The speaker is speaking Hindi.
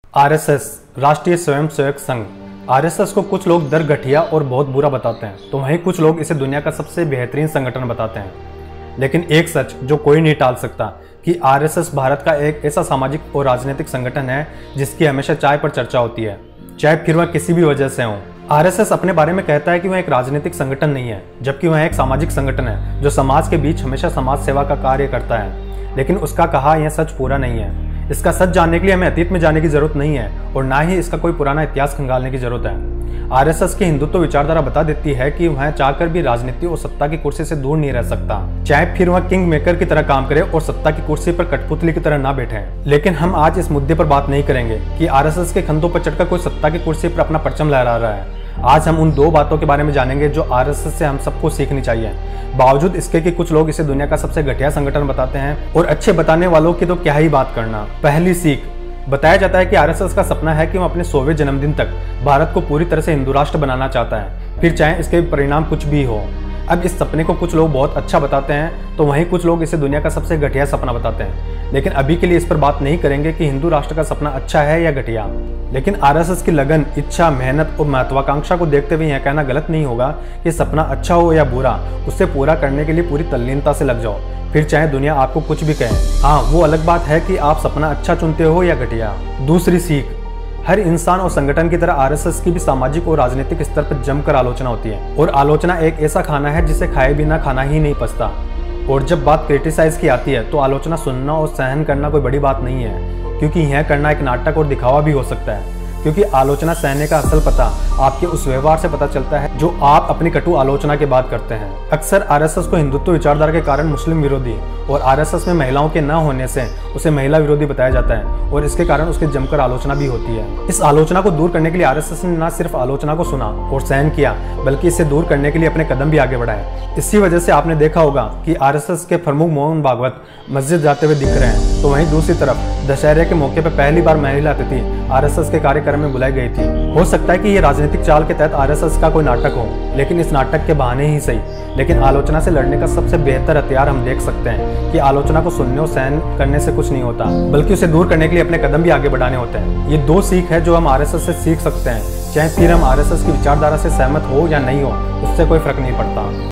आरएसएस राष्ट्रीय स्वयंसेवक संघ। आरएसएस को कुछ लोग दर घटिया और बहुत बुरा बताते हैं, तो वहीं कुछ लोग इसे दुनिया का सबसे बेहतरीन संगठन बताते हैं। लेकिन एक सच जो कोई नहीं टाल सकता कि आरएसएस भारत का एक ऐसा सामाजिक और राजनीतिक संगठन है जिसकी हमेशा चाय पर चर्चा होती है, चाहे फिर वह किसी भी वजह से हो। आरएसएस अपने बारे में कहता है कि वह एक राजनीतिक संगठन नहीं है, जबकि वह एक सामाजिक संगठन है जो समाज के बीच हमेशा समाज सेवा का कार्य करता है। लेकिन उसका कहा यह सच पूरा नहीं है। इसका सच जानने के लिए हमें अतीत में जाने की जरूरत नहीं है और ना ही इसका कोई पुराना इतिहास खंगालने की जरूरत है। आरएसएस की हिंदुत्व विचारधारा बता देती है कि वह चाहकर भी राजनीति और सत्ता की कुर्सी से दूर नहीं रह सकता, चाहे फिर वह किंग मेकर की तरह काम करे और सत्ता की कुर्सी पर कठपुतली की तरह ना बैठे। लेकिन हम आज इस मुद्दे पर बात नहीं करेंगे कि आरएसएस के कंधों पर चढ़कर कोई सत्ता की कुर्सी पर अपना परचम लहरा रहा है। आज हम उन दो बातों के बारे में जानेंगे जो आरएसएस से हम सबको सीखनी चाहिए, बावजूद इसके कि कुछ लोग इसे दुनिया का सबसे घटिया संगठन बताते हैं, और अच्छे बताने वालों की तो क्या ही बात करना। पहली सीख, बताया जाता है कि आरएसएस का सपना है कि वह अपने 100वें जन्मदिन तक भारत को पूरी तरह से हिंदू राष्ट्र बनाना चाहता है, फिर चाहे इसके परिणाम कुछ भी हो। अब इस सपने को कुछ लोग बहुत अच्छा बताते हैं, तो वहीं कुछ लोग इसे दुनिया का सबसे घटिया सपना बताते हैं। लेकिन अभी के लिए इस पर बात नहीं करेंगे कि हिंदू राष्ट्र का सपना अच्छा है या घटिया। लेकिन आरएसएस की लगन, इच्छा, मेहनत और महत्वाकांक्षा को देखते हुए यह कहना गलत नहीं होगा कि सपना अच्छा हो या बुरा, उसे पूरा करने के लिए पूरी तल्लीनता से लग जाओ, फिर चाहे दुनिया आपको कुछ भी कहे। हाँ, वो अलग बात है कि आप सपना अच्छा चुनते हो या घटिया। दूसरी सीख, हर इंसान और संगठन की तरह आरएसएस की भी सामाजिक और राजनीतिक स्तर पर जमकर आलोचना होती है, और आलोचना एक ऐसा खाना है जिसे खाए बिना खाना ही नहीं पचता। और जब बात क्रिटिसाइज की आती है तो आलोचना सुनना और सहन करना कोई बड़ी बात नहीं है, क्योंकि यह करना एक नाटक और दिखावा भी हो सकता है। क्योंकि आलोचना सहने का असल पता आपके उस व्यवहार से पता चलता है जो आप अपनी कटु आलोचना के बाद करते हैं। अक्सर आरएसएस को हिंदुत्व विचारधारा के कारण मुस्लिम विरोधी और आरएसएस में महिलाओं के न होने से उसे महिला विरोधी बताया जाता है, और इसके कारण उसकी जमकर आलोचना भी होती है। इस आलोचना को दूर करने के लिए आरएसएस ने न सिर्फ आलोचना को सुना और सहन किया, बल्कि इसे दूर करने के लिए अपने कदम भी आगे बढ़ाए। इसी वजह से आपने देखा होगा कि आरएसएस के प्रमुख मोहन भागवत मस्जिद जाते हुए दिख रहे हैं, तो वहीं दूसरी तरफ दशहरे के मौके पर पहली बार महिला अतिथि आरएसएस के कार्यक्रम में बुलाई गई थी। हो सकता है कि ये राजनीतिक चाल के तहत आरएसएस का कोई नाटक हो, लेकिन इस नाटक के बहाने ही सही, लेकिन आलोचना से लड़ने का सबसे बेहतर हथियार हम देख सकते हैं कि आलोचना को सुनने और सहन करने से कुछ नहीं होता, बल्कि उसे दूर करने के लिए अपने कदम भी आगे बढ़ाने होते हैं। ये दो सीख है जो हम आरएसएस से सीख सकते हैं, चाहे फिर हम आरएसएस की विचारधारा से सहमत हो या नहीं हो, उससे कोई फर्क नहीं पड़ता।